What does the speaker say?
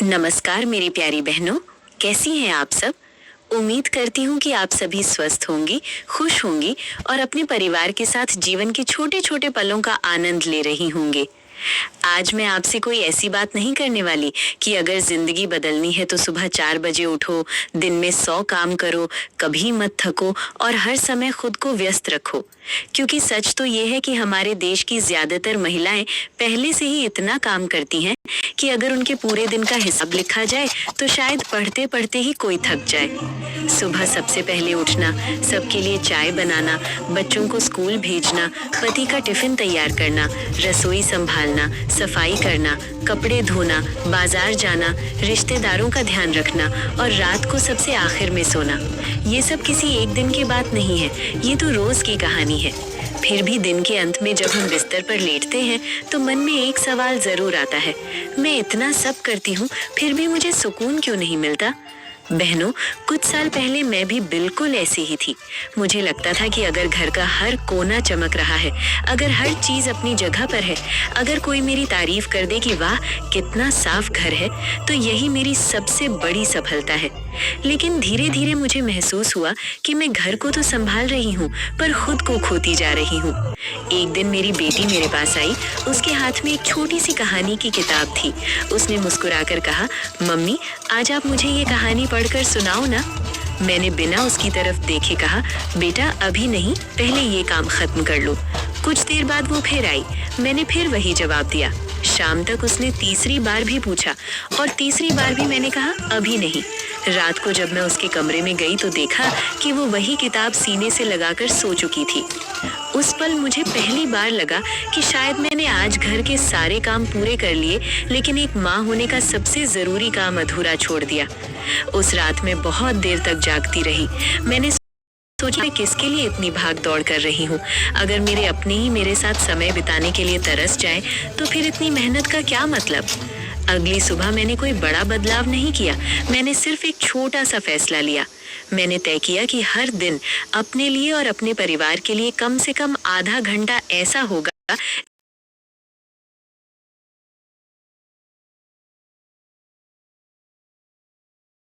नमस्कार मेरी प्यारी बहनों, कैसी हैं आप सब। उम्मीद करती हूँ कि आप सभी स्वस्थ होंगी, खुश होंगी और अपने परिवार के साथ जीवन के छोटे छोटे पलों का आनंद ले रही होंगे। आज मैं आपसे कोई ऐसी बात नहीं करने वाली कि अगर जिंदगी बदलनी है तो सुबह 4 बजे उठो, दिन में 100 काम करो, कभी मत थको और हर समय खुद को व्यस्त रखो। क्योंकि सच तो ये है कि हमारे देश की ज्यादातर महिलाएं पहले से ही इतना काम करती हैं कि अगर उनके पूरे दिन का हिसाब लिखा जाए तो शायद पढ़ते पढ़ते ही कोई थक जाए। सुबह सबसे पहले उठना, सबके लिए चाय बनाना, बच्चों को स्कूल भेजना, पति का टिफिन तैयार करना, रसोई संभालना, सफाई करना, कपड़े धोना, बाजार जाना, रिश्तेदारों का ध्यान रखना और रात को सबसे आखिर में सोना, ये सब किसी एक दिन की बात नहीं है, ये तो रोज की कहानी है। फिर भी दिन के अंत में जब हम बिस्तर पर लेटते हैं तो मन में एक सवाल जरूर आता है, मैं इतना सब करती हूँ फिर भी मुझे सुकून क्यों नहीं मिलता। बहनों, कुछ साल पहले मैं भी बिल्कुल ऐसी ही थी। मुझे लगता था कि अगर घर का हर कोना चमक रहा है, अगर हर चीज अपनी जगह पर है, अगर कोई मेरी तारीफ कर दे कि वाह कितना साफ घर है, तो यही मेरी सबसे बड़ी सफलता है। लेकिन धीरे धीरे मुझे महसूस हुआ कि मैं घर को तो संभाल रही हूँ पर खुद को खोती जा रही हूँ। एक दिन मेरी बेटी मेरे पास आई, उसके हाथ में एक छोटी सी कहानी की किताब थी। उसने मुस्कुराकर कहा, मम्मी आज आप मुझे ये कहानी पढ़कर सुनाओ ना। मैंने बिना उसकी तरफ देखे कहा, बेटा अभी नहीं, पहले ये काम खत्म कर लो। कुछ देर बाद वो फिर आई, मैंने फिर वही जवाब दिया। शाम तक उसने तीसरी बार भी पूछा और तीसरी बार भी मैंने कहा अभी नहीं। रात को जब मैं उसके कमरे में गई तो देखा कि वो वही किताब सीने से लगाकर सो चुकी थी। उस पल मुझे पहली बार लगा कि शायद मैंने आज घर के सारे काम पूरे कर लिए, लेकिन एक माँ होने का सबसे जरूरी काम अधूरा छोड़ दिया। उस रात में बहुत देर तक जागती रही। मैंने सोचा मैं किसके लिए इतनी भाग दौड़ कर रही हूँ। अगर मेरे अपने ही मेरे साथ समय बिताने के लिए तरस जाए तो फिर इतनी मेहनत का क्या मतलब। अगली सुबह मैंने कोई बड़ा बदलाव नहीं किया, मैंने सिर्फ एक छोटा सा फैसला लिया। मैंने तय किया कि हर दिन अपने लिए और अपने परिवार के लिए कम से कम आधा घंटा ऐसा होगा